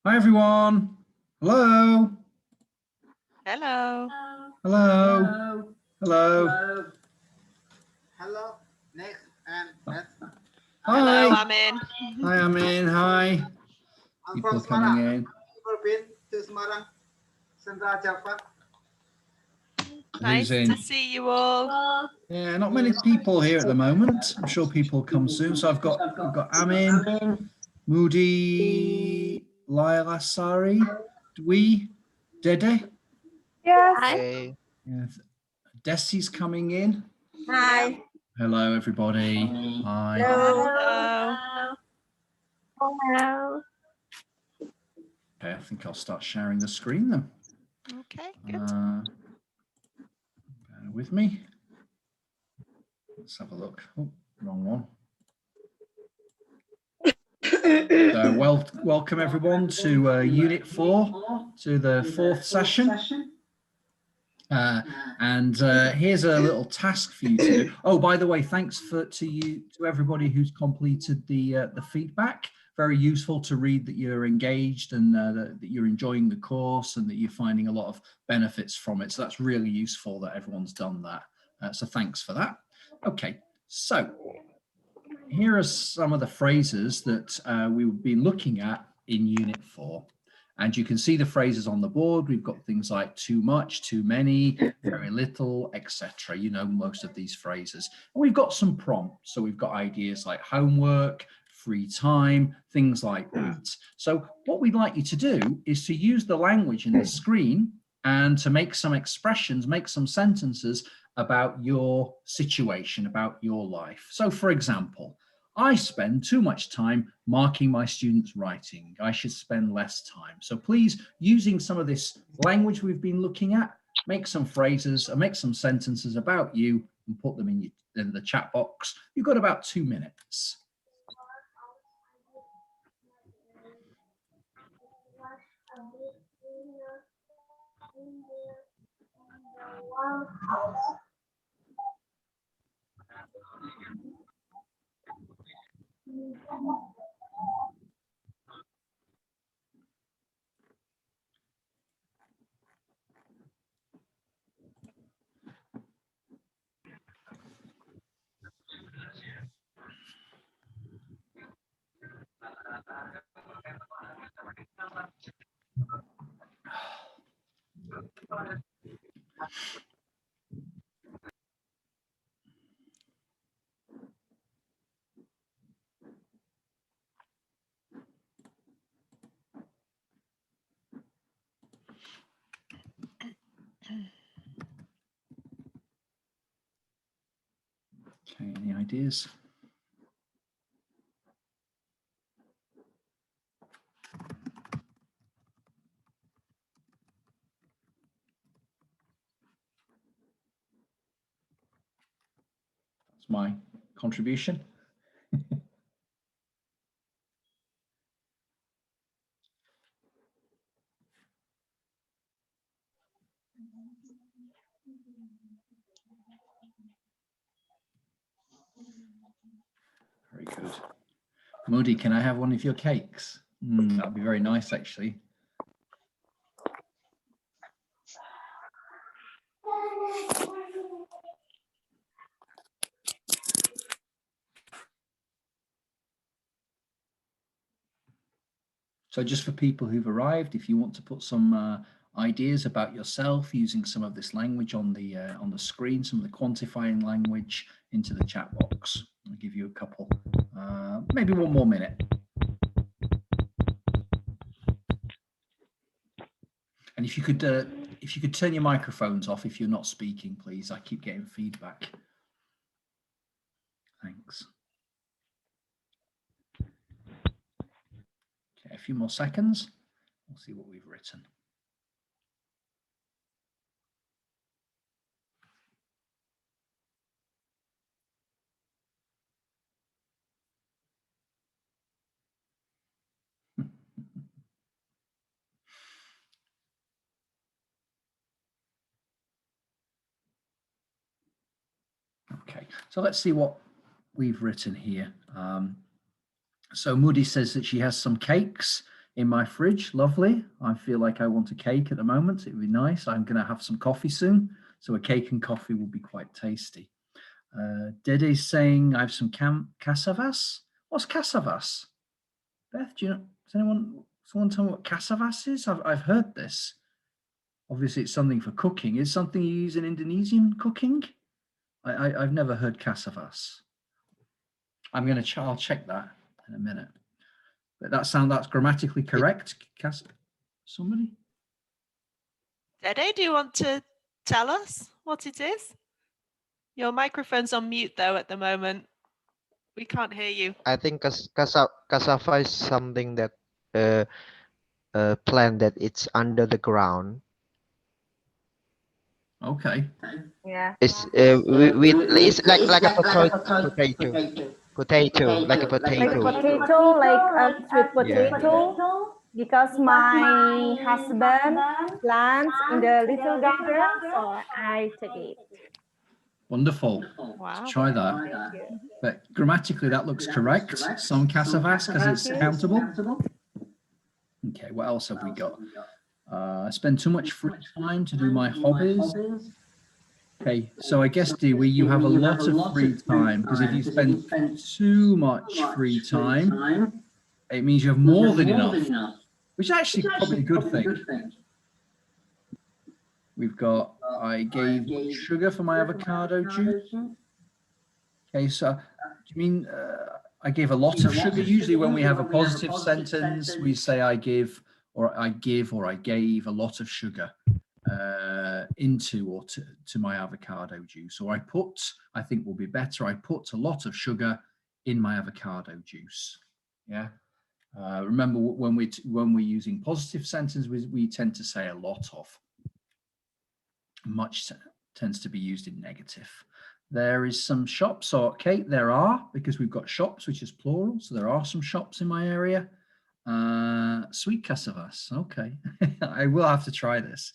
Hi everyone. Hello. Hello. Hello. Hello. Hello, next and next. Hello, Hi. Amin. Hi, Amin. Hi. I'm People from coming Semarang. in. Never been to Semarang, Central Java. Nice to see you all. Yeah, not many people here at the moment. I'm sure people come soon. So we've got Amin, Moody, Laila Sari, Dwi, Dede. Yes. Hi. Yeah, Desi's coming in. Hi. Hello, everybody. Hi. Hello. Hello. Okay, I think I'll start sharing the screen then. Okay, good. Bear with me. Let's have a look. Oh, wrong one. So welcome everyone to Unit 4, to the 4th session. Here's a little task for you to do. Oh, by the way, thanks to everybody who's completed the feedback. Very useful to read that you're engaged and that you're enjoying the course and that you're finding a lot of benefits from it. So that's really useful that everyone's done that. So thanks for that. Okay, so here are some of the phrases that we've been looking at in Unit 4. And you can see the phrases on the board. We've got things like too much, too many, very little, etc. You know most of these phrases. And we've got some prompts. So we've got ideas like homework, free time, things like that. So what we'd like you to do is to use the language in the screen and to make some expressions, make some sentences about your situation, about your life. So for example, I spend too much time marking my students' writing. I should spend less time. So please, using some of this language we've been looking at, make some phrases or make some sentences about you and put them in the chat box. You've got about 2 minutes. Okay, any ideas? That's my contribution. Very good. Moody, can I have one of your cakes? That'd be very nice, actually. So just for people who've arrived, if you want to put some ideas about yourself using some of this language on the screen, some of the quantifying language into the chat box, I'll give you a couple, maybe 1 more minute. And if you could turn your microphones off if you're not speaking, please. I keep getting feedback. Thanks. Okay, a few more seconds. We'll see what we've written. Okay, so let's see what we've written here. So Moody says that she has some cakes. in my fridge. Lovely. I feel like I want a cake at the moment. It would be nice. I'm going to have some coffee soon. So a cake and coffee will be quite tasty. Dede's saying I have some cassavas. What's cassavas? Beth, do you know? Does someone tell me what cassavas is? I've heard this. Obviously, it's something for cooking. Is something you use in Indonesian cooking? I've never heard cassavas. I'll check that in a minute. But that's grammatically correct. Somebody? Dede, do you want to tell us what it is? Your microphone's on mute though at the moment. We can't hear you. I think cassava is something that plant that it's under the ground. Okay. Yeah. It's it's like a potato, like a Like a potato. potato, like a sweet potato. Because my husband plants in the little garden, so I take it. Wonderful. Wow. Try that. But grammatically, that looks correct. Some cassavas because it's countable. Okay, what else have we got? I spend too much free time to do my hobbies. Okay, so I guess, Dewey, you have a lot of free time, because if you spend too much free time, it means you have more than enough, which is actually probably a good thing. We've got, I gave sugar for my avocado juice. Okay, so do you mean I gave a lot of sugar? Usually when we have a positive sentence, we say I give or I gave or I gave a lot of sugar into or to my avocado juice. Or I think will be better, I put a lot of sugar in my avocado juice. Yeah. Remember when we're using positive sentences, we tend to say a lot of. Much tends to be used in negative. There is some shops, or okay, there are, because we've got shops, which is plural. So there are some shops in my area. Sweet cassavas. Okay, I will have to try this.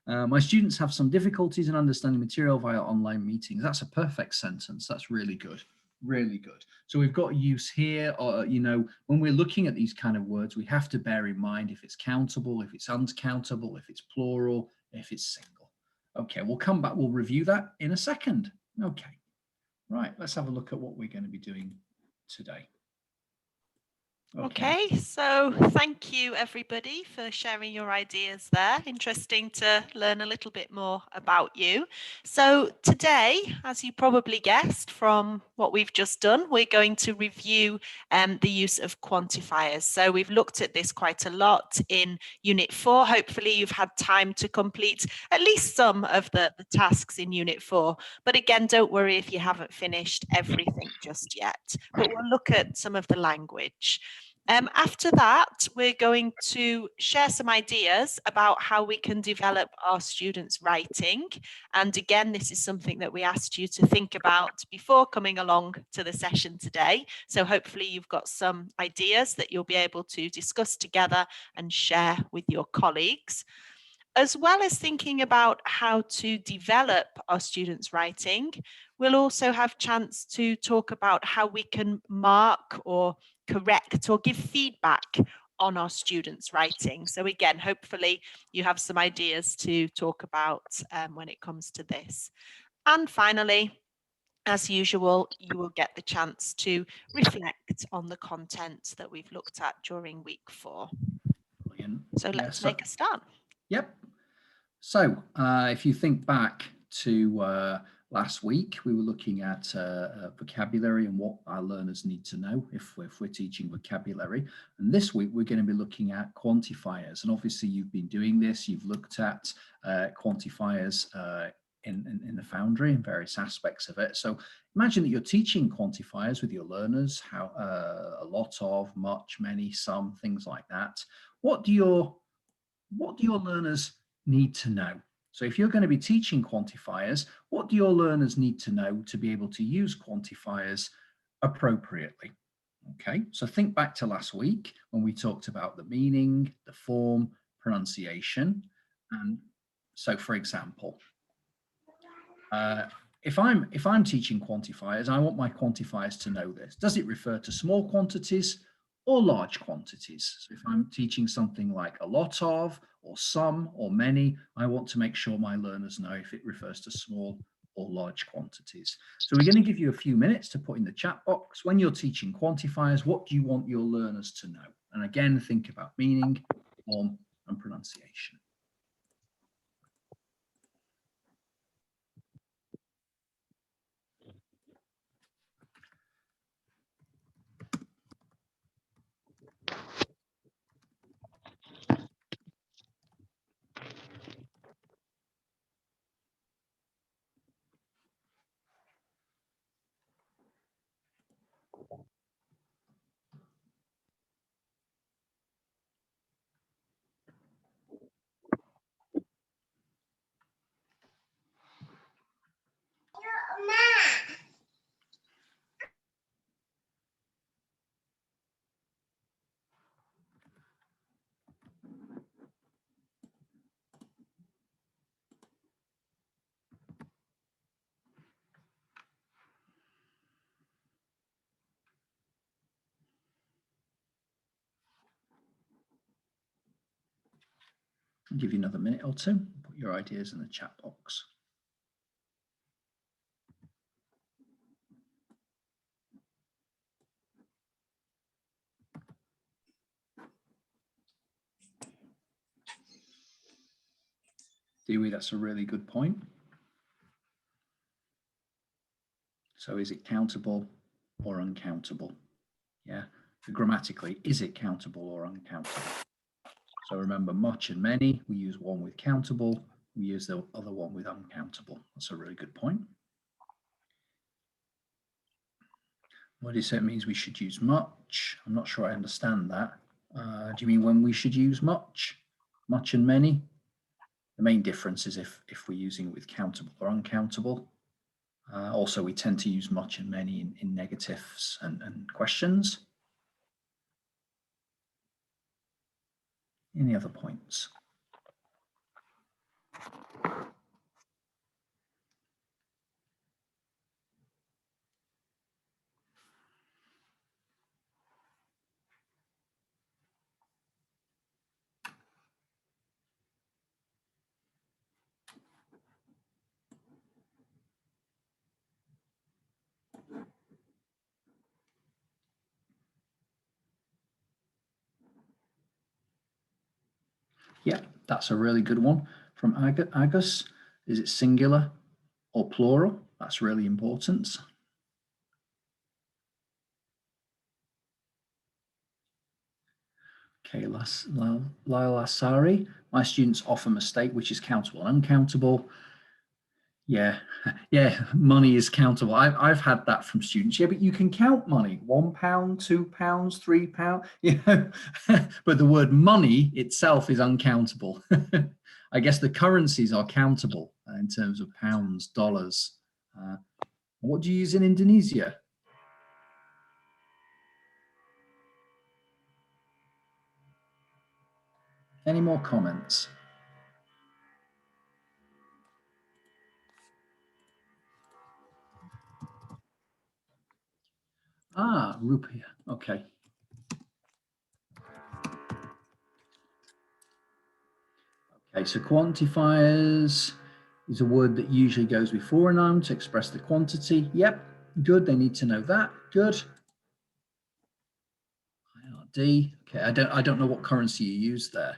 My students have some difficulties in understanding material via online meetings. That's a perfect sentence. That's really good. Really good. So we've got use here, or, you know, when we're looking at these kind of words, we have to bear in mind if it's countable, if it's uncountable, if it's plural, if it's single. Okay, we'll come back. We'll review that in a second. Okay, right. Let's have a look at what we're going to be doing today. Okay, so thank you everybody for sharing your ideas there. Interesting to learn a little bit more about you. So today, as you probably guessed from what we've just done, we're going to review the use of quantifiers. So we've looked at this quite a lot in Unit 4. Hopefully you've had time to complete at least some of the tasks in Unit 4. But again, don't worry if you haven't finished everything just yet. But we'll look at some of the language. After that, we're going to share some ideas about how we can develop our students' writing. And again, this is something that we asked you to think about before coming along to the session today. So hopefully you've got some ideas that you'll be able to discuss together and share with your colleagues. As well as thinking about how to develop our students' writing, we'll also have a chance to talk about how we can mark or correct or give feedback on our students' writing. So again, hopefully you have some ideas to talk about when it comes to this. And finally, as usual, you will get the chance to reflect on the content that we've looked at during week 4. Brilliant. So let's make a start. Yep. So if you think back to last week, we were looking at vocabulary and what our learners need to know if we're teaching vocabulary. And this week, we're going to be looking at quantifiers. And obviously, you've been doing this. You've looked at quantifiers in the Foundry and various aspects of it. So imagine that you're teaching quantifiers with your learners, how a lot of, much, many, some, things like that. What do your learners need to know? So if you're going to be teaching quantifiers, what do your learners need to know to be able to use quantifiers appropriately? Okay, so think back to last week when we talked about the meaning, the form, pronunciation. And so for example, if I'm teaching quantifiers, I want my quantifiers to know this. Does it refer to small quantities or large quantities. So if I'm teaching something like a lot of, or some, or many, I want to make sure my learners know if it refers to small or large quantities. So we're going to give you a few minutes to put in the chat box. When you're teaching quantifiers, what do you want your learners to know? And again, think about meaning, form, and pronunciation. I'll give you another minute or two. Put your ideas in the chat box. Dewey, that's a really good point. So is it countable or uncountable? Yeah, so grammatically, is it countable or uncountable? So remember, much and many, we use one with countable, we use the other one with uncountable. That's a really good point. What do you say it means we should use much? I'm not sure I understand that. Do you mean when we should use much? Much and many? The main difference is if we're using it with countable or uncountable. Also, we tend to use much and many in negatives and questions. Any other points? Yeah, that's a really good one from Agus. Is it singular or plural? That's really important. Okay, Laila Sari. My students often mistake which is countable and uncountable. Yeah, yeah, money is countable. I've had that from students. Yeah, but you can count money, £1, £2, £3, you know, but the word money itself is uncountable. I guess the currencies are countable in terms of pounds, dollars. What do you use in Indonesia? Any more comments? Ah, rupiah. Okay. Okay, so quantifiers is a word that usually goes before a noun to express the quantity. Yep, good. They need to know that. Good. IRD. Okay, I don't know what currency you use there.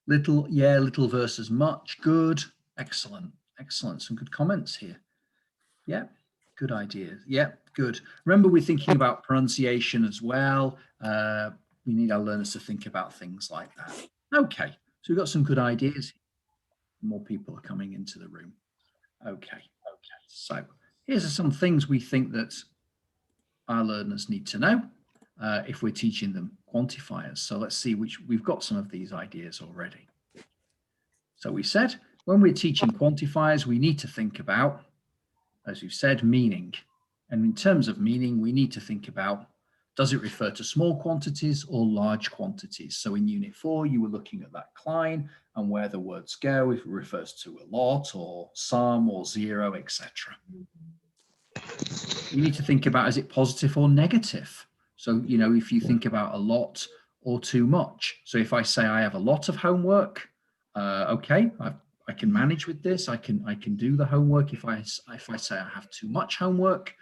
Little, yeah, little versus much. Good. Excellent. Excellent. Some good comments here. Yeah, good ideas. Yeah, good. Remember, we're thinking about pronunciation as well. We need our learners to think about things like that. Okay, so we've got some good ideas. More people are coming into the room. Okay. So here's some things we think that our learners need to know if we're teaching them quantifiers. So let's see we've got some of these ideas already. So we said when we're teaching quantifiers, we need to think about, as we've said, meaning. And in terms of meaning, we need to think about, does it refer to small quantities or large quantities? So in Unit 4, you were looking at that Klein and where the words go, if it refers to a lot or some or zero, etc. You need to think about, is it positive or negative? So, you know, if you think about a lot or too much. So if I say I have a lot of homework, okay, I can manage with this. I can do the homework. If I say I have too much homework,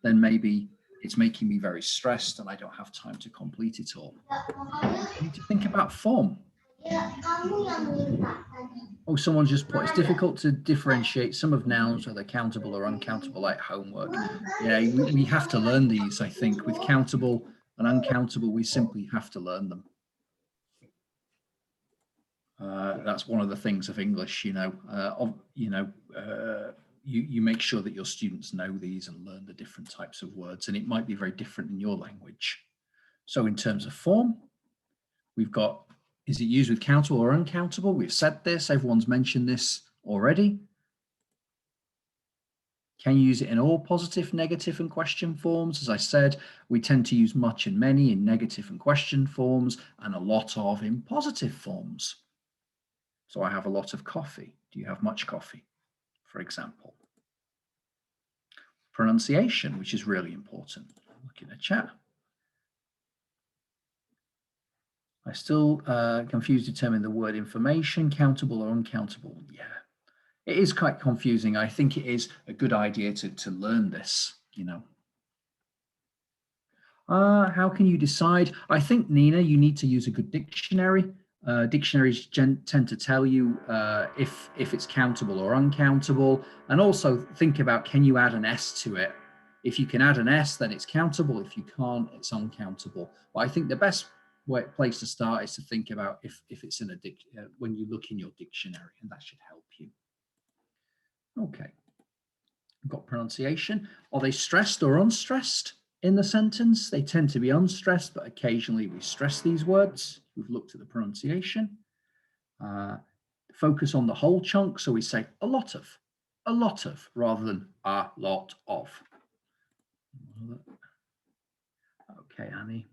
then maybe it's making me very stressed and I don't have time to complete it all. You need to think about form. Oh, someone just put, it's difficult to differentiate some of nouns whether countable or uncountable, like homework. Yeah, we have to learn these, I think. With countable and uncountable, we simply have to learn them. That's one of the things of English, you make sure that your students know these and learn the different types of words, and it might be very different in your language. So in terms of form, we've got, is it used with countable or uncountable? We've said this, everyone's mentioned this already. Can you use it in all positive, negative, and question forms? As I said, we tend to use much and many in negative and question forms, and a lot of in positive forms. So I have a lot of coffee. Do you have much coffee, for example? Pronunciation, which is really important. Look in the chat. I still confused determining the word information, countable or uncountable. Yeah, it is quite confusing. I think it is a good idea to learn this, you know. How can you decide? I think, Nina, you need to use a good dictionary. Dictionaries tend to tell you if it's countable or uncountable, and also think about, can you add an S to it? If you can add an S, then it's countable. If you can't, it's uncountable. But I think the best place to start is to think about if it's in a when you look in your dictionary, and that should help you. Okay, we've got pronunciation. Are they stressed or unstressed in the sentence? They tend to be unstressed, but occasionally we stress these words. We've looked at the pronunciation. Focus on the whole chunk, so we say a lot of, rather than a lot of. Okay, Annie.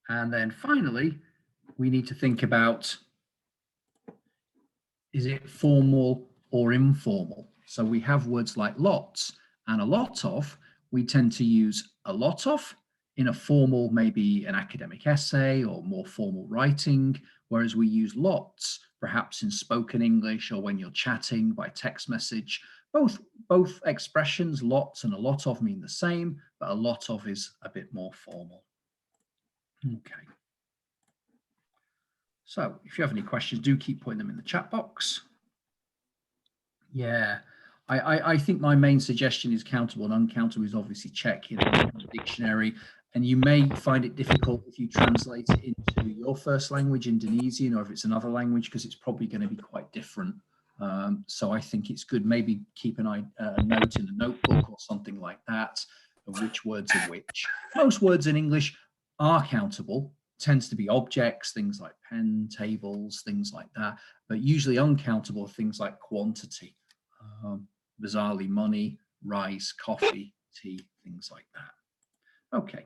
And then finally, we need to think about, is it formal or informal? So we have words like lots and a lot of. We tend to use a lot of in a formal, maybe an academic essay or more formal writing, whereas we use lots, perhaps in spoken English or when you're chatting by text message. Both expressions, lots and a lot of, mean the same, but a lot of is a bit more formal. Okay. So if you have any questions, do keep putting them in the chat box. Yeah, I think my main suggestion is countable and uncountable is obviously check in the dictionary, and you may find it difficult if you translate it into your first language, Indonesian, or if it's another language, because it's probably going to be quite different. So I think it's good, maybe keep a note in a notebook or something like that of which words are which. Most words in English are countable, tends to be objects, things like pen, tables, things like that, but usually uncountable things like quantity, bizarrely money, rice, coffee, tea, things like that. Okay.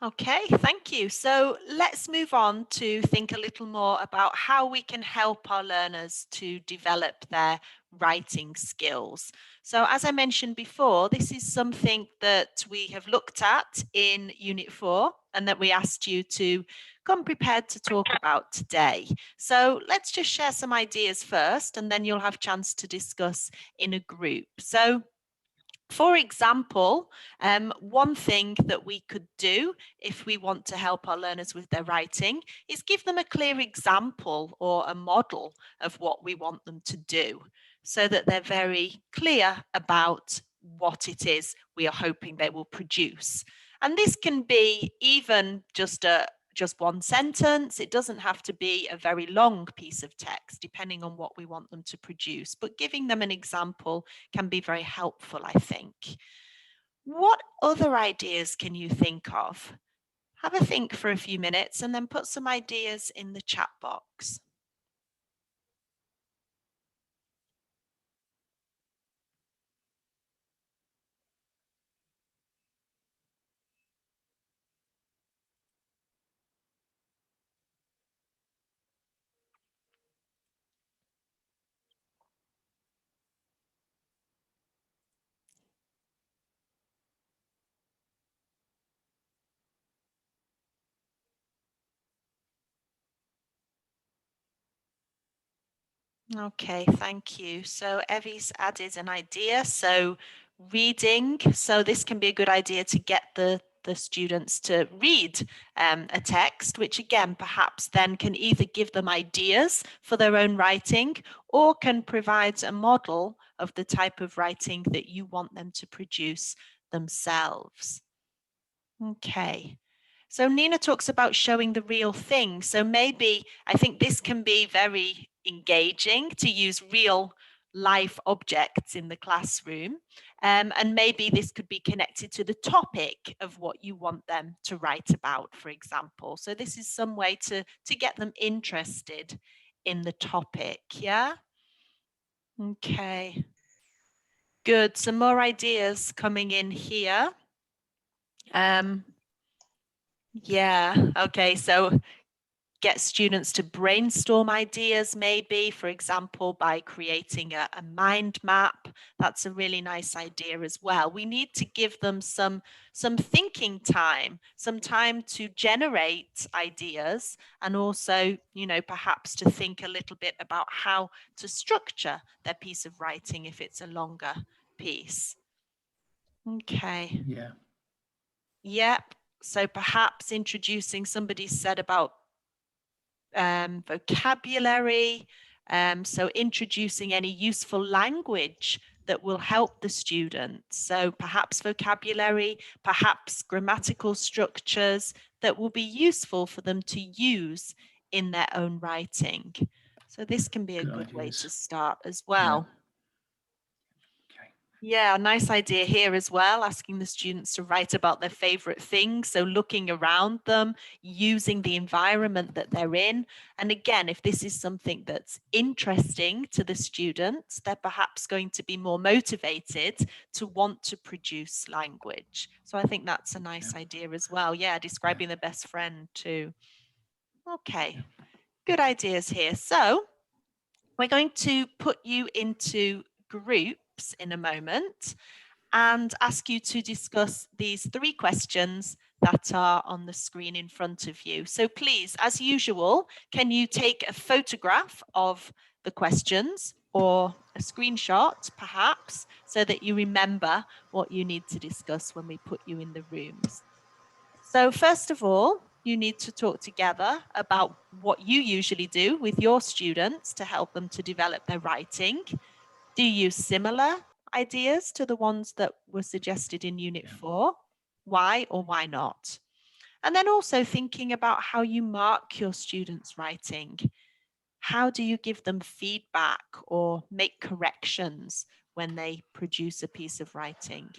Okay, thank you. So let's move on to think a little more about how we can help our learners to develop their writing skills. So as I mentioned before, this is something that we have looked at in Unit 4 and that we asked you to come prepared to talk about today. So let's just share some ideas first, and then you'll have a chance to discuss in a group. So for example, one thing that we could do if we want to help our learners with their writing is give them a clear example or a model of what we want them to do, so that they're very clear about what it is we are hoping they will produce. And this can be even just one sentence. It doesn't have to be a very long piece of text, depending on what we want them to produce. But giving them an example can be very helpful, I think. What other ideas can you think of? Have a think for a few minutes and then put some ideas in the chat box. Okay, thank you. So Evie's added an idea. So reading. So this can be a good idea to get the students to read a text, which again, perhaps then can either give them ideas for their own writing or can provide a model of the type of writing that you want them to produce themselves. Okay. So Nina talks about showing the real thing. So maybe I think this can be very engaging to use real life objects in the classroom. And maybe this could be connected to the topic of what you want them to write about, for example. So this is some way to get them interested in the topic. Yeah. Okay. Good. Some more ideas coming in here. Yeah, okay, so get students to brainstorm ideas maybe, for example, by creating a mind map. That's a really nice idea as well. We need to give them some thinking time, some time to generate ideas and also, you know, perhaps to think a little bit about how to structure their piece of writing if it's a longer piece. Okay. Yeah. Yep. So perhaps introducing, somebody said about vocabulary. So introducing any useful language that will help the students. So perhaps vocabulary, perhaps grammatical structures that will be useful for them to use in their own writing. So this can be a good way to start as well. Yeah. Yeah, nice idea here as well, asking the students to write about their favorite things. So looking around them, using the environment that they're in. And again, if this is something that's interesting to the students, they're perhaps going to be more motivated to want to produce language. So I think that's a nice idea as well. Yeah, describing the best friend too. Okay, good ideas here. So we're going to put you into groups in a moment and ask you to discuss these 3 questions that are on the screen in front of you. So please, as usual, can you take a photograph of the questions or a screenshot perhaps so that you remember what you need to discuss when we put you in the rooms. So first of all, you need to talk together about what you usually do with your students to help them to develop their writing. Do you use similar ideas to the ones that were suggested in Unit 4? Why or why not? And then also thinking about how you mark your students' writing. How do you give them feedback or make corrections when they produce a piece of writing?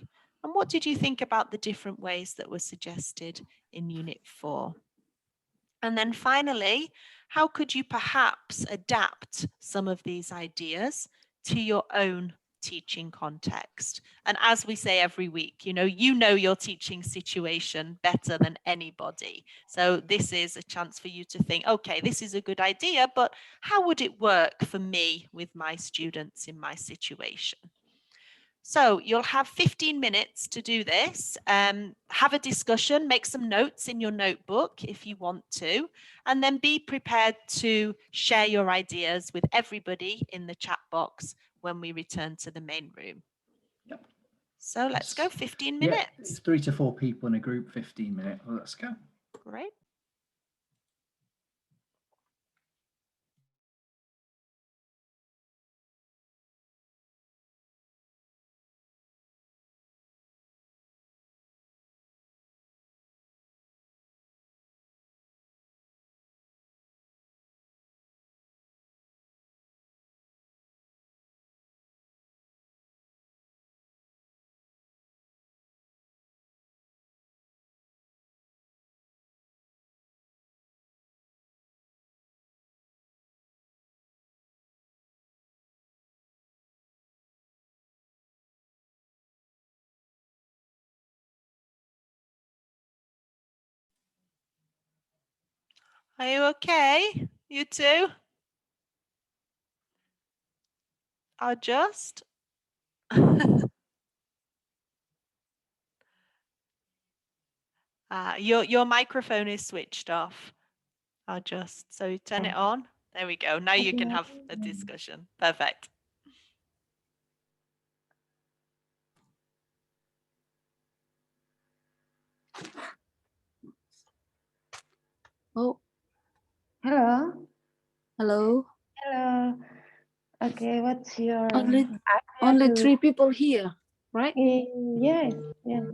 And what did you think about the different ways that were suggested in Unit 4? And then finally, how could you perhaps adapt some of these ideas to your own teaching context? And as we say every week, you know your teaching situation better than anybody. So this is a chance for you to think, okay, this is a good idea, but how would it work for me with my students in my situation? So you'll have 15 minutes to do this. Have a discussion, make some notes in your notebook if you want to, and then be prepared to share your ideas with everybody in the chat box when we return to the main room. Yep. So let's go, 15 Yeah, minutes. it's 3 to 4 people in a group, 15 minutes. Well, let's go. Great. Are you okay? You too? I'll just. Your microphone is switched off. I'll just, so turn it on. There we go. Now you can have a discussion. Perfect. Oh, Hello. hello. Hello. Okay, what's your Only idea to? 3 people here, right? Yes. Yes.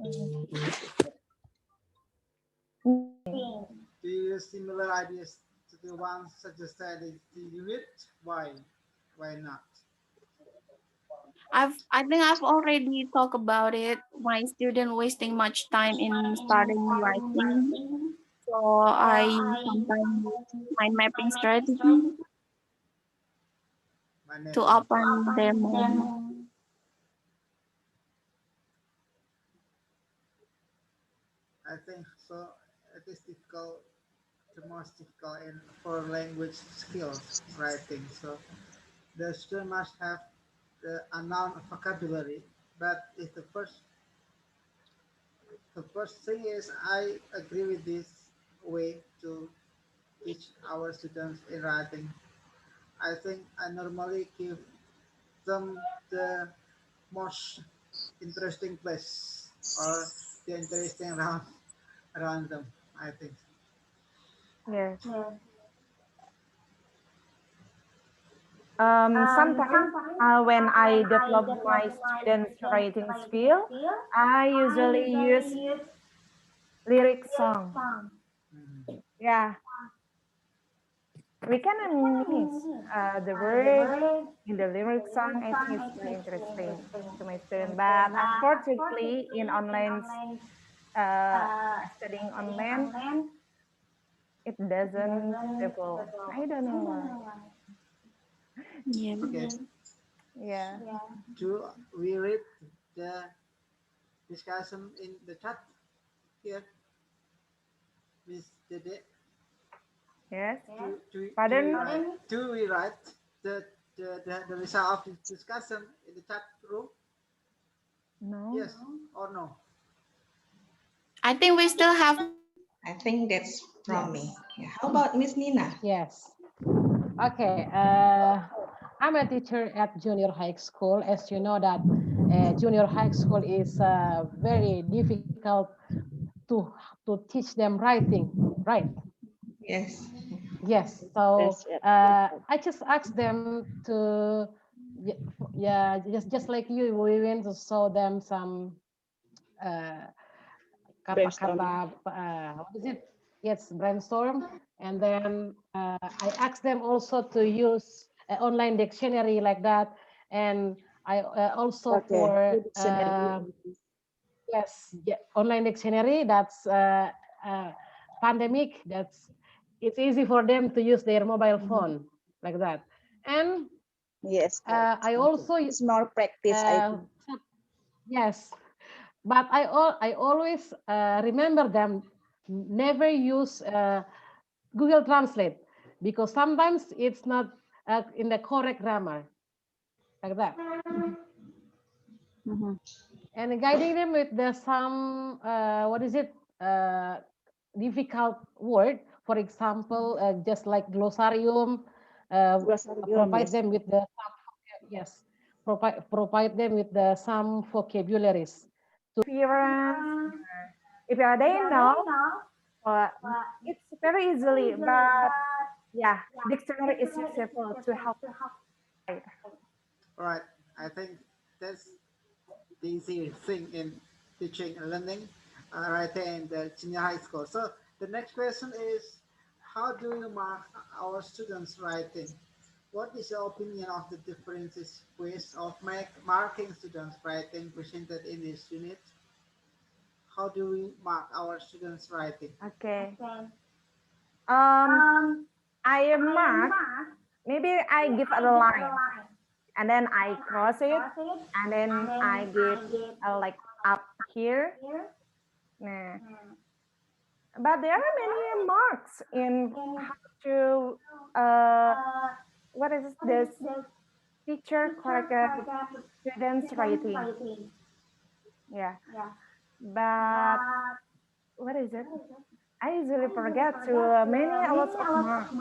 Do you use similar ideas to the ones suggested in the unit? Why? Why not? I think I've already talked about it. My student wasting much time in studying writing, so I sometimes use mind mapping strategy My to mapping. open their mind. I think so. It is difficult, the most difficult in for language skills writing. So the student must have the unknown vocabulary. But if the first thing is I agree with this way to teach our students in writing. I think I normally give them the most interesting place or the interesting around them. I think. Yes. Sometimes when I develop my students' writing skill, I usually use lyric song. Mhm. Yeah, we can mix the word in the lyric song. I think it's very interesting to my student. But unfortunately, in online uh, studying online, it doesn't develop. I don't know why. Yeah. Okay. Yeah. Do we read the discussion in the chat here, Miss Dede? Yes. Do we Pardon? write? Do we write the result of this discussion in the chat room? No. Yes or no? I think we still have. I think that's from Yes. me. Yeah. How about Miss Nina? Yes. Okay. I'm a teacher at junior high school. As you know that junior high school is very difficult to teach them writing, right? Yes. Yes. So Yes, yes. I just asked them to, yeah, just like you, we went to show them some uh, Brainstorming. kata-kata what is it? Yes, brainstorm. And then I asked them also to use an online dictionary like that. And I also Okay. for Good dictionary. yes, yeah, online dictionary. That's pandemic. That's it's easy for them to use their mobile phone like that. And Yes, correct. I also It's more practice, I uh, think. yes, but I always remember them never use Google Translate because sometimes it's not in the correct grammar like that. Mhm. And guiding them with the some what is it difficult word, for example, just like glossarium, Glossarium, provide yes. them with the yes, provide them with the some vocabularies. Appearance. If they know, uh, it's very easily. But yeah, dictionary is useful to help. All right. I think that's the easy thing in teaching and learning writing in the junior high school. So the next question is, how do you mark our students' writing? What is your opinion of the differences ways of marking students' writing presented in this unit? How do we mark our students' writing? Okay. I mark. Maybe I give a line, and then I cross it, and then I give like up here. Nah. But there are many marks in how to what is this teacher correct students writing. Yeah, but what is it? I usually forget to many a lots of marks.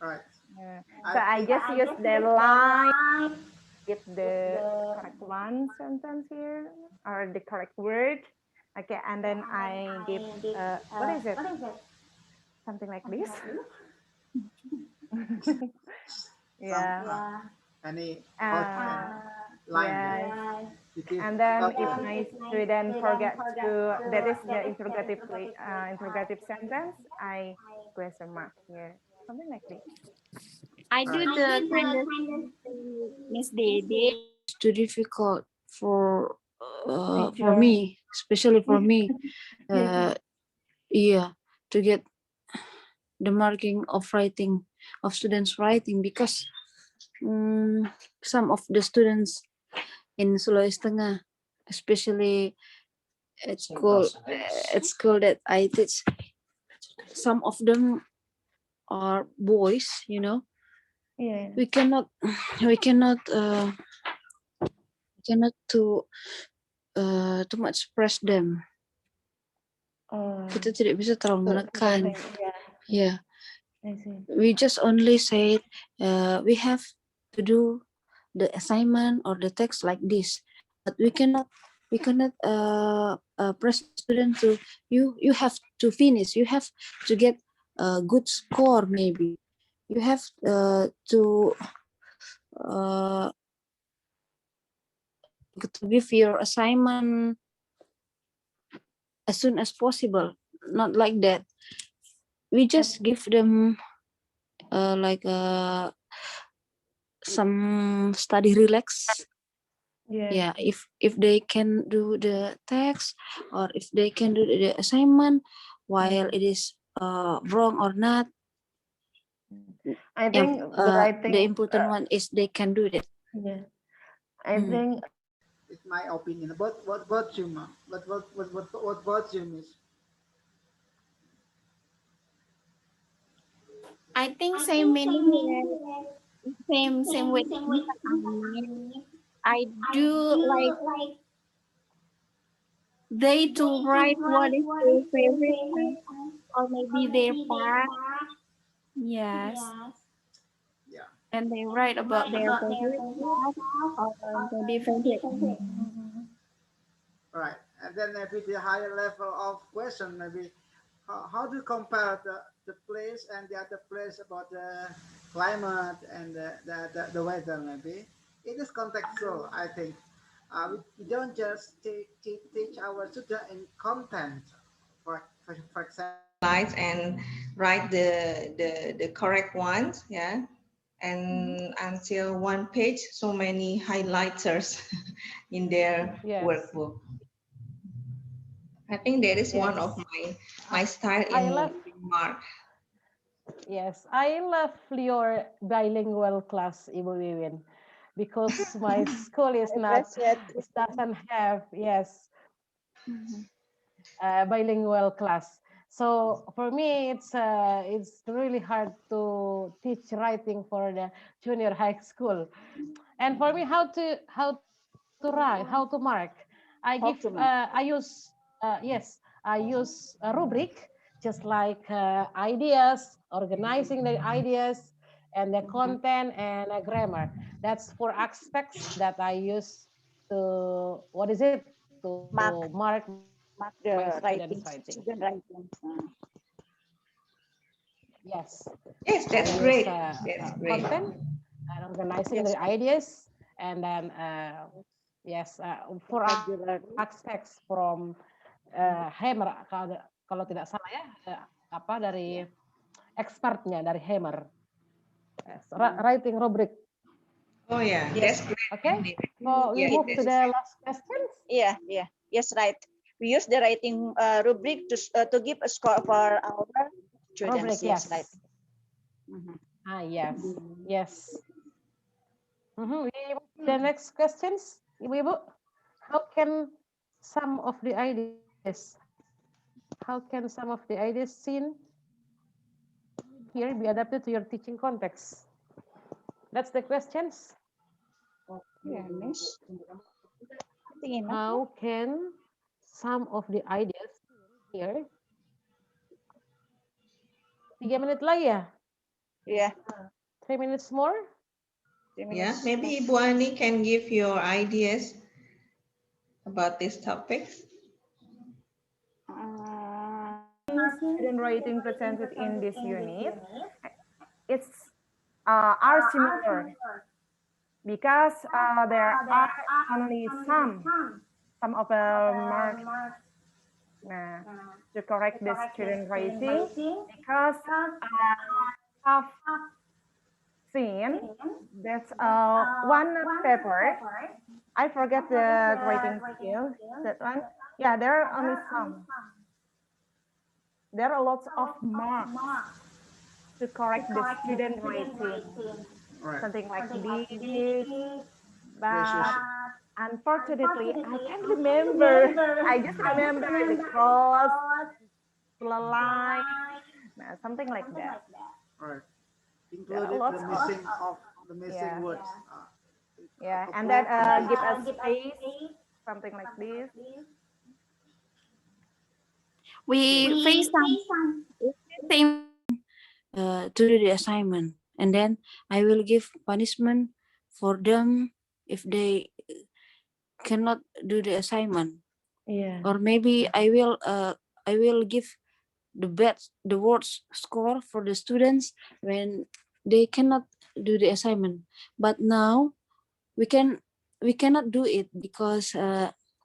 All right. So I just use the line, get the correct one sentence here or the correct word. Okay, and then I give what is it? Something like this. Yeah. Any line Yes. you give And then about if my student forget to, that is the interrogative sentence, I question mark here. Something like this. I do the kind of Miss Dede. Too difficult for Teacher. me, especially for me. Yeah, to get the marking of writing of students writing because some of the students in Sulawesi Tengah, especially at school that I teach, some of them are boys, you know. Yeah. We cannot too much press them. Kita tidak bisa terlalu menekan. Yeah. I see. We just only say we have to do the assignment or the text like this, but we cannot press the student to you have to finish, you have to get a good score, maybe you have to give your assignment as soon as possible, not like that. We just give them like some study relax. Yeah, if they can do the text or if they can do the assignment while it is wrong or not. I think the important one is they can do that. Yeah, I think it's my opinion. What about you, ma? What about you, miss? I think same many same way. I do like they to write what is their favorite or maybe their part. Yes. Yeah. And they write about their favorite part or maybe favorite. Right. And then maybe the higher level of question, maybe how do you compare the place and the other place about the climate and the weather, maybe? It is contextual, I think. We don't just teach our students in content, for example. Slides and write the correct ones, yeah. And until one page, so many highlighters in their workbook. I think that is one of my style in Mark. Yes, I love your bilingual class, Ibu Wiwin, because my school is not, it doesn't have, bilingual class. So for me, it's really hard to teach writing for the junior high school. And for me, how to write, how to mark. I use a rubric, just like ideas, organizing the ideas and the content and a grammar. That's four aspects that I use to to mark my students' writing. Yes. Yes, that's great. That's great. Content and organizing the ideas, and then four aspects from Hammer, kalau tidak salah ya, dari expertnya dari Hammer. Writing rubric. Oh yeah, that's great. Okay, so we move to the last questions. Yeah, yes, right. We use the writing rubric to give a score for our students. Rubric, yes, yes. right. Yes. The next questions, Ibu. How can some of the ideas seen here be adapted to your teaching context? That's the questions. Yeah, miss. How can some of the ideas here? 3 menit lagi ya? Yeah. 3 minutes more? Yeah, maybe Ibu Ani can give your ideas about these topics. Student writing presented in this unit, it's are similar because there are only some of the marks to correct the student writing because I've seen there's one paper. I forget the writing skill. That one, yeah, there are only some. There are lots of marks to correct the student writing, something like this. But unfortunately, I can't remember. I just remember the cross, the line, something like that. Right. There are Included lots the missing words. Yeah, and then give us space, something like this. We face some same to do the assignment, and then I will give punishment for them if they cannot do the assignment. Yeah. Or maybe I will give the worst score for the students when they cannot do the assignment. But now we cannot do it because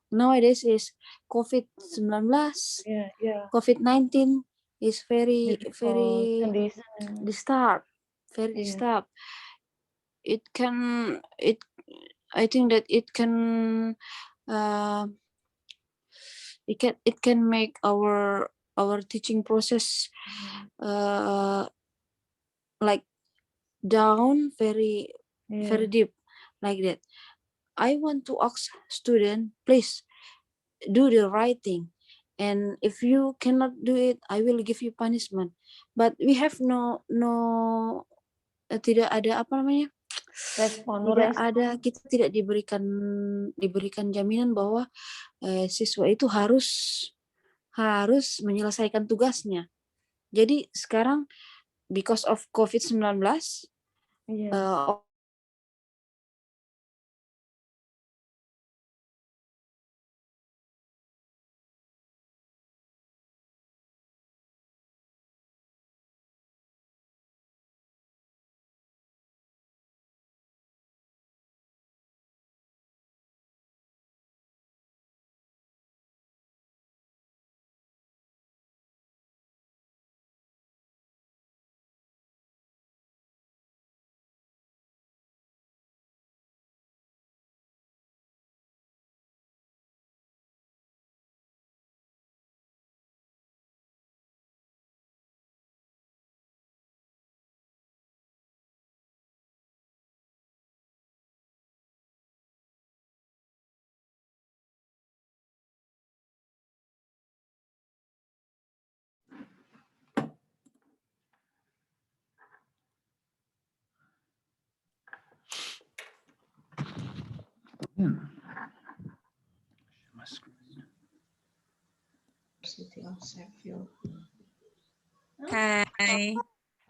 nowadays is COVID-19. Yeah. COVID-19 is very Condition. very disturbed. I think that uh, it can make our teaching process like down very deep like that. I want to ask student, please do the writing, and if you cannot do it, I will give you punishment. But we have tidak ada apa namanya, kita tidak diberikan jaminan bahwa siswa itu harus menyelesaikan tugasnya. Jadi sekarang because of COVID-19 My screen. Hi.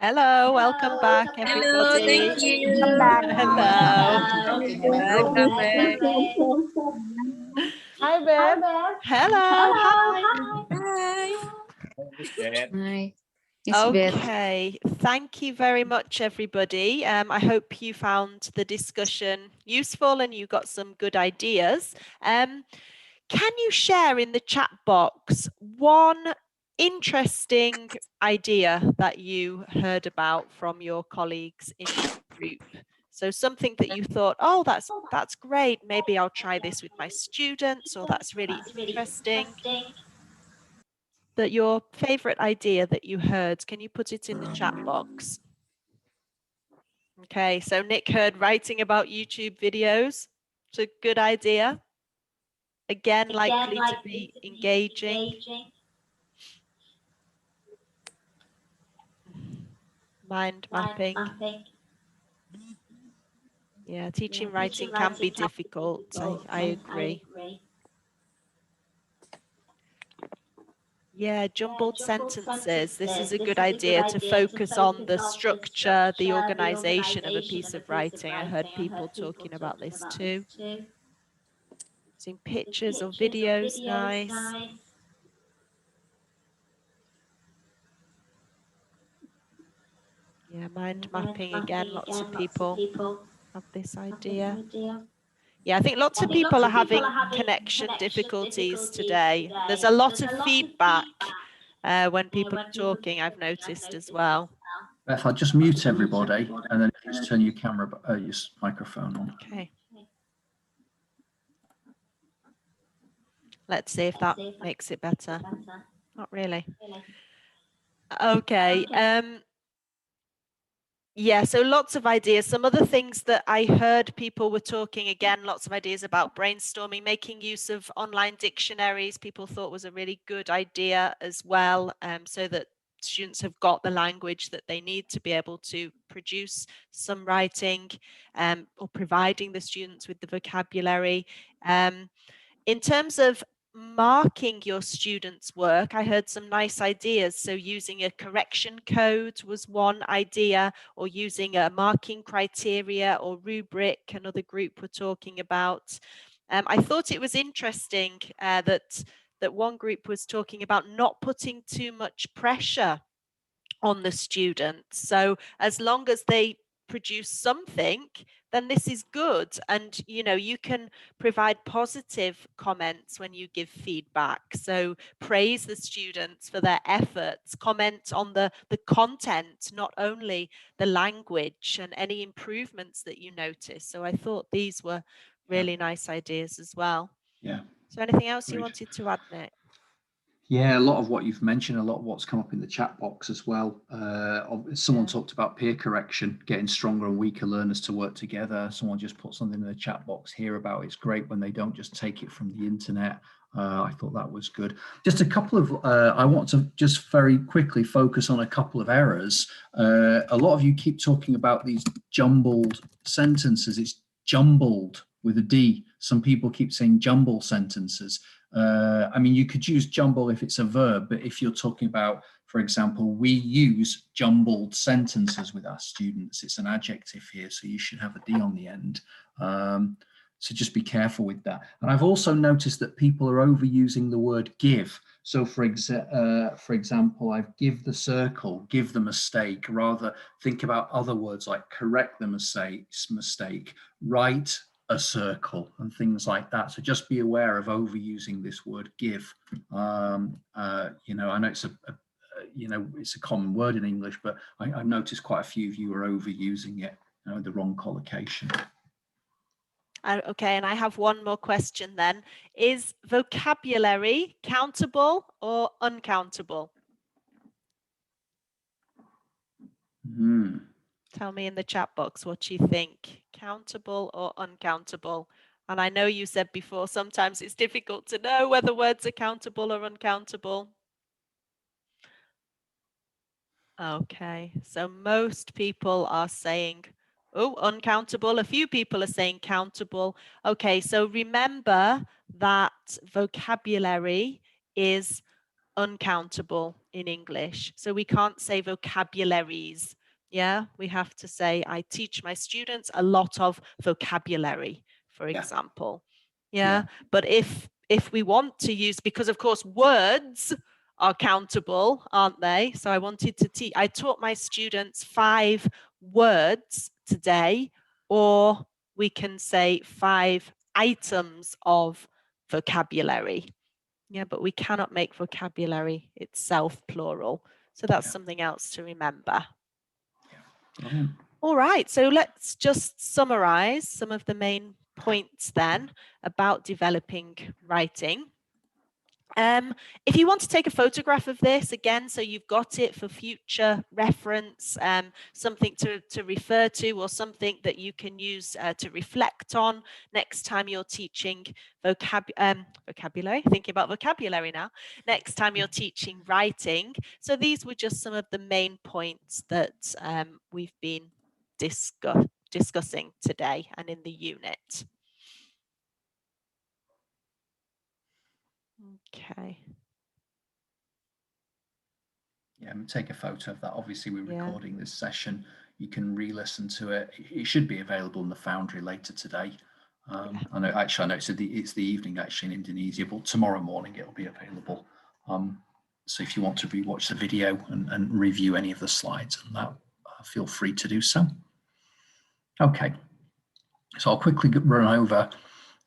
Hello, welcome back, everybody. Hello, thank you. Welcome back. Hello. Welcome back. Hi, Beth. Hello. Hi. Hi. Okay, thank you very much, everybody. I hope you found the discussion useful and you got some good ideas. Can you share in the chat box one interesting idea that you heard about from your colleagues in the group? So something that you thought, oh, that's great. Maybe I'll try this with my students, or that's really interesting. That your favorite idea that you heard, can you put it in the chat box? Okay, so Nick heard writing about YouTube videos. It's a good idea. Again, likely to be engaging. Mind mapping. Yeah, teaching writing can be difficult. I agree. Yeah, jumbled sentences. This is a good idea to focus on the structure, the organization of a piece of writing. I heard people talking about this too. Using pictures or videos, nice. Yeah, mind mapping again, lots of people have this idea. Yeah, I think lots of people are having connection difficulties today. There's a lot of feedback when people are talking, I've noticed as well. Beth, I'll just mute everybody and then just turn your camera, your microphone on. Okay. Let's see if that makes it better. Not really. Okay. Yeah, so lots of ideas. Some other things that I heard people were talking, again, lots of ideas about brainstorming, making use of online dictionaries, people thought was a really good idea as well, so that students have got the language that they need to be able to produce some writing, or providing the students with the vocabulary. In terms of marking your students' work, I heard some nice ideas. So using a correction code was one idea, or using a marking criteria or rubric, another group were talking about. I thought it was interesting that one group was talking about not putting too much pressure on the students. So as long as they produce something, then this is good. And, you know, you can provide positive comments when you give feedback. So praise the students for their efforts, comment on the content, not only the language, and any improvements that you notice. So I thought these were really nice ideas as well. Yeah. So anything else you wanted to add, Nick? Yeah, a lot of what you've mentioned, a lot of what's come up in the chat box as well. Someone talked about peer correction, getting stronger and weaker learners to work together. Someone just put something in the chat box here about it's great when they don't just take it from the internet. I thought that was good. Just a couple of, I want to just very quickly focus on a couple of errors. A lot of you keep talking about these jumbled sentences. It's jumbled with a D. Some people keep saying jumble sentences. I mean, you could use jumble if it's a verb, but if you're talking about, for example, we use jumbled sentences with our students, it's an adjective here, so you should have a D on the end. So just be careful with that. And I've also noticed that people are overusing the word give. So for example, I've give the circle, give the mistake, rather think about other words like correct the mistake, write a circle, and things like that. So just be aware of overusing this word give. You know, I know it's it's a common word in English, but I've noticed quite a few of you are overusing it, the wrong collocation. Okay, and I have one more question then. Is vocabulary countable or uncountable? Tell me in the chat box what you think. Countable or uncountable? And I know you said before, sometimes it's difficult to know whether words are countable or uncountable. Okay, so most people are saying, oh, uncountable. A few people are saying countable. Okay, so remember that vocabulary is uncountable in English. So we can't say vocabularies. Yeah, we have to say, I teach my students a lot of vocabulary, for example. Yeah, but if we want to use, because of course words are countable, aren't they? So I wanted to teach, I taught my students 5 words today, or we can say 5 items of vocabulary. Yeah, but we cannot make vocabulary itself plural. So that's something else to remember. All right, so let's just summarize some of the main points then about developing writing. If you want to take a photograph of this again, so you've got it for future reference, something to refer to, or something that you can use to reflect on next time you're teaching vocabulary, thinking about vocabulary now, next time you're teaching writing. So these were just some of the main points that we've been discussing today and in the unit. Okay. Yeah, and take a photo of that. Obviously, we're recording this session. You can re-listen to it. It should be available in the Foundry later today. I know it's the evening actually in Indonesia, but tomorrow morning it'll be available. So if you want to rewatch the video and review any of the slides and that, feel free to do so. Okay, so I'll quickly run over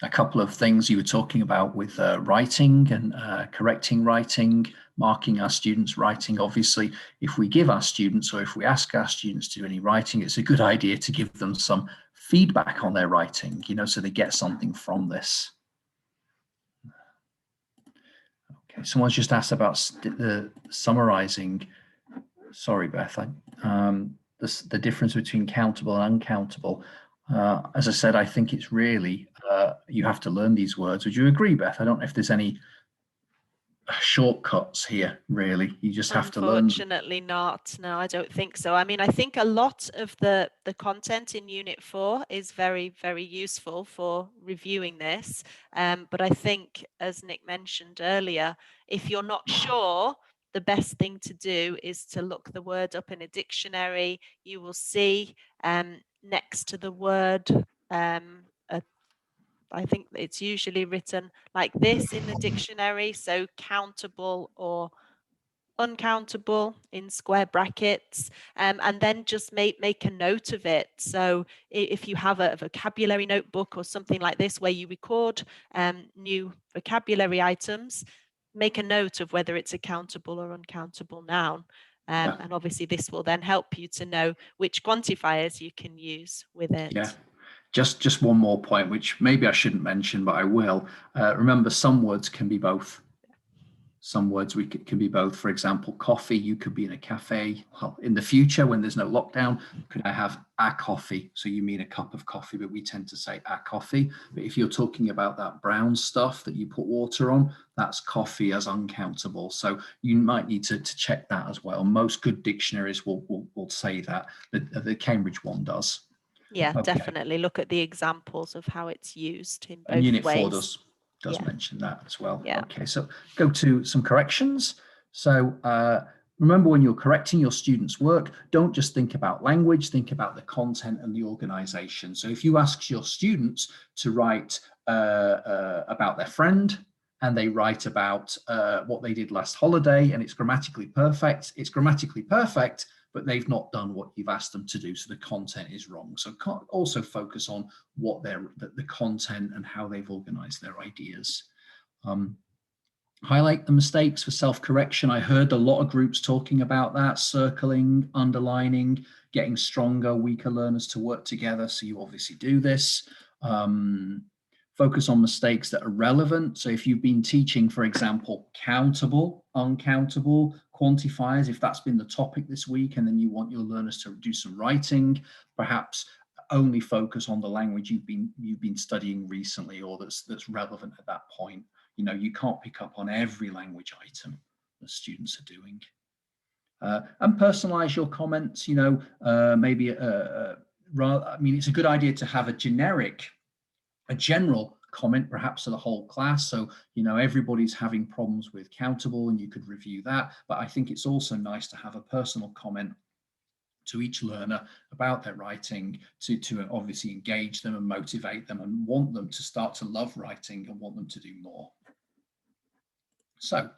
a couple of things you were talking about with writing and correcting writing, marking our students' writing. Obviously, if we give our students or if we ask our students to do any writing, it's a good idea to give them some feedback on their writing, you know, so they get something from this. Okay, someone's just asked about the summarizing. Sorry, Beth, the difference between countable and uncountable. As I said, I think it's really, you have to learn these words. Would you agree, Beth? I don't know if there's any shortcuts here, really. You just have to learn. Unfortunately not. No, I don't think so. I mean, I think a lot of the content in Unit 4 is very, very useful for reviewing this. But I think, as Nick mentioned earlier, if you're not sure, the best thing to do is to look the word up in a dictionary. You will see next to the word, I think it's usually written like this in the dictionary. So countable or uncountable in square brackets, and then just make a note of it. So if you have a vocabulary notebook or something like this where you record new vocabulary items, make a note of whether it's a countable or uncountable noun. And obviously this will then help you to know which quantifiers you can use with it. Yeah. Just one more point, which maybe I shouldn't mention, but I will. Remember, some words can be both. Some words can be both. For example, coffee, you could be in a cafe. Well, in the future, when there's no lockdown, could I have a coffee? So you mean a cup of coffee, but we tend to say a coffee. But if you're talking about that brown stuff that you put water on, that's coffee as uncountable. So you might need to check that as well. Most good dictionaries will say that. The Cambridge one does. Yeah, okay. Definitely look at the examples of how it's used in both and Unit ways. 4 does mention that as well. Yeah. Okay, so go to some corrections. So remember, when you're correcting your students' work, don't just think about language, think about the content and the organization. So if you ask your students to write about their friend, and they write about what they did last holiday, and it's grammatically perfect, but they've not done what you've asked them to do, so the content is wrong. So also focus on what the content and how they've organized their ideas. Highlight the mistakes for self-correction. I heard a lot of groups talking about that, circling, underlining, getting stronger, weaker learners to work together. So you obviously do this. Focus on mistakes that are relevant. So if you've been teaching, for example, countable, uncountable, quantifiers, if that's been the topic this week, and then you want your learners to do some writing, perhaps only focus on the language you've been studying recently, or that's relevant at that point. You know, you can't pick up on every language item that students are doing. And personalize your comments. You know, maybe I mean, it's a good idea to have a general comment perhaps to the whole class. So, you know, everybody's having problems with countable and you could review that. But I think it's also nice to have a personal comment to each learner about their writing to obviously engage them and motivate them and want them to start to love writing and want them to do more. So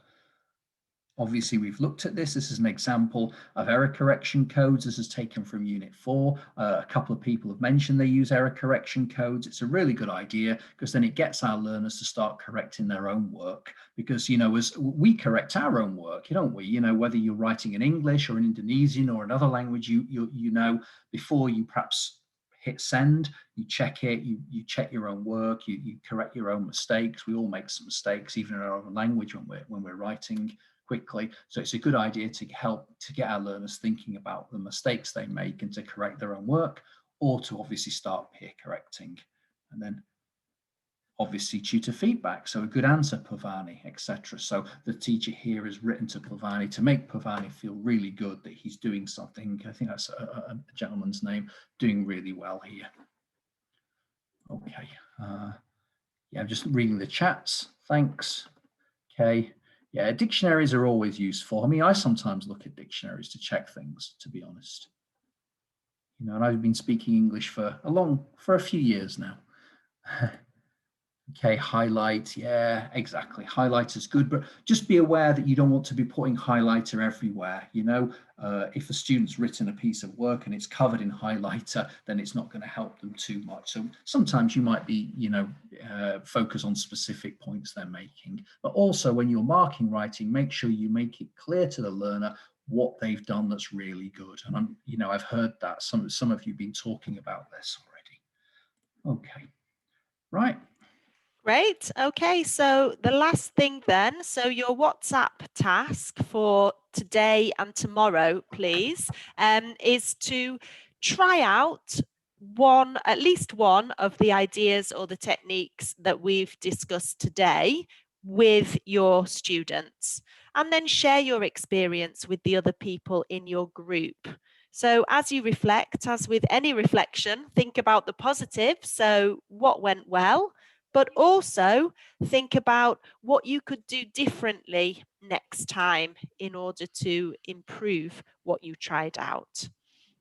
obviously, we've looked at this. This is an example of error correction codes. This is taken from Unit 4. A couple of people have mentioned they use error correction codes. It's a really good idea because then it gets our learners to start correcting their own work. Because, you know, as we correct our own work, don't we? You know, whether you're writing in English or in Indonesian or another language, you know, before you perhaps hit send, you check it, you check your own work, you correct your own mistakes. We all make some mistakes, even in our own language when we're writing quickly. So it's a good idea to help to get our learners thinking about the mistakes they make and to correct their own work, or to obviously start peer correcting. And then obviously tutor feedback. So a good answer, Pavani, etc. So the teacher here has written to Pavani to make Pavani feel really good that he's doing something. I think that's a gentleman's name, doing really well here. Okay. Yeah, I'm just reading the chats. Thanks. Okay. Yeah, dictionaries are always useful. I mean, I sometimes look at dictionaries to check things, to be honest. You know, and I've been speaking English for a few years now. Okay, highlight, yeah, exactly. Highlight is good, but just be aware that you don't want to be putting highlighter everywhere. You know, if a student's written a piece of work and it's covered in highlighter, then it's not going to help them too much. So sometimes you might be, you know, focus on specific points they're making. But also when you're marking writing, make sure you make it clear to the learner what they've done that's really good. And I'm, you know, I've heard that some of you have been talking about this already. Okay, right. Great. Okay, so the last thing then, so your WhatsApp task for today and tomorrow, please, is to try out at least one of the ideas or the techniques that we've discussed today with your students, and then share your experience with the other people in your group. So as you reflect, as with any reflection, think about the positive. So what went well? But also think about what you could do differently next time in order to improve what you tried out.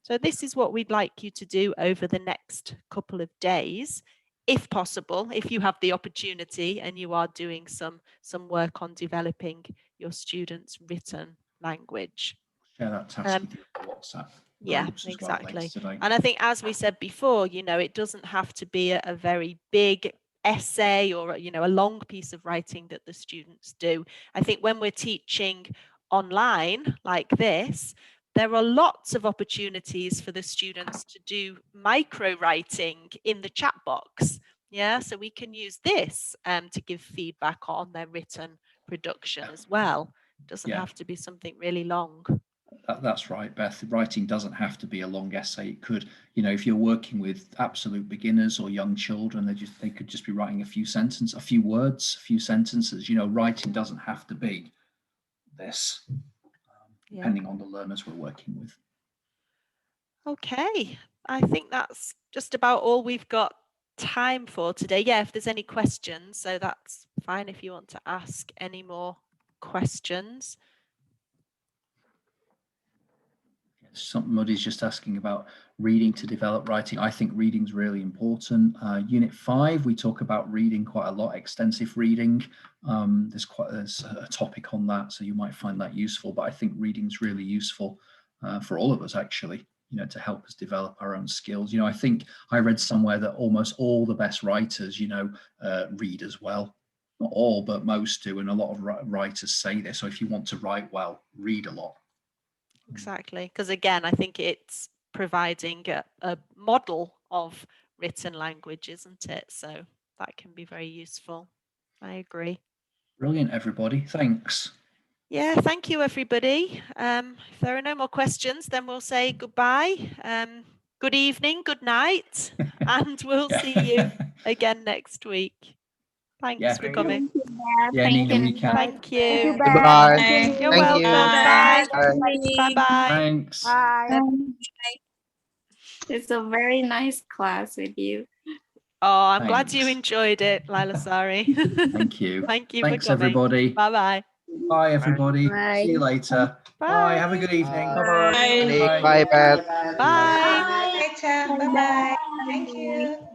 So this is what we'd like you to do over the next couple of days, if possible, if you have the opportunity and you are doing some work on developing your students' written language. Share that task with your WhatsApp. Yeah, exactly. And I think, as we said before, you know, it doesn't have to be a very big essay or, you know, a long piece of writing that the students do. I think when we're teaching online like this, there are lots of opportunities for the students to do micro writing in the chat box. Yeah, so we can use this to give feedback on their written production as well. It doesn't have to be something really long. That's right, Beth. Writing doesn't have to be a long essay. It could, you know, if you're working with absolute beginners or young children, they could just be writing a few sentences, a few words, a few sentences. You know, writing doesn't have to be this, depending on the learners we're working with. Okay, I think that's just about all we've got time for today. Yeah, if there's any questions, so that's fine if you want to ask any more questions. Somebody's just asking about reading to develop writing. I think reading's really important. Unit 5, we talk about reading quite a lot, extensive reading. There's a topic on that, so you might find that useful. But I think reading's really useful for all of us, actually, you know, to help us develop our own skills. You know, I think I read somewhere that almost all the best writers, you know, read as well. Not all, but most do, and a lot of writers say this. So if you want to write well, read a lot. Exactly, because again, I think it's providing a model of written language, isn't it? So that can be very useful. I agree. Brilliant, everybody. Thanks. Yeah, thank you, everybody. If there are no more questions, then we'll say goodbye. Good evening, good night, and we'll see you again next week. Thanks for coming. Thank you. Thank you. Goodbye. You're Thank welcome. you. Bye. Bye. Bye-bye. Thanks. Bye. It's a very nice class with you. Oh, I'm glad you enjoyed it, Lila Sari. Thank you. Thank you Thanks, for coming. everybody. Bye-bye. Bye, everybody. Bye. See you later. Bye. Have a good evening. Bye. Bye-bye. Bye, Beth. Bye. Bye. Bye. Bye. Thank you.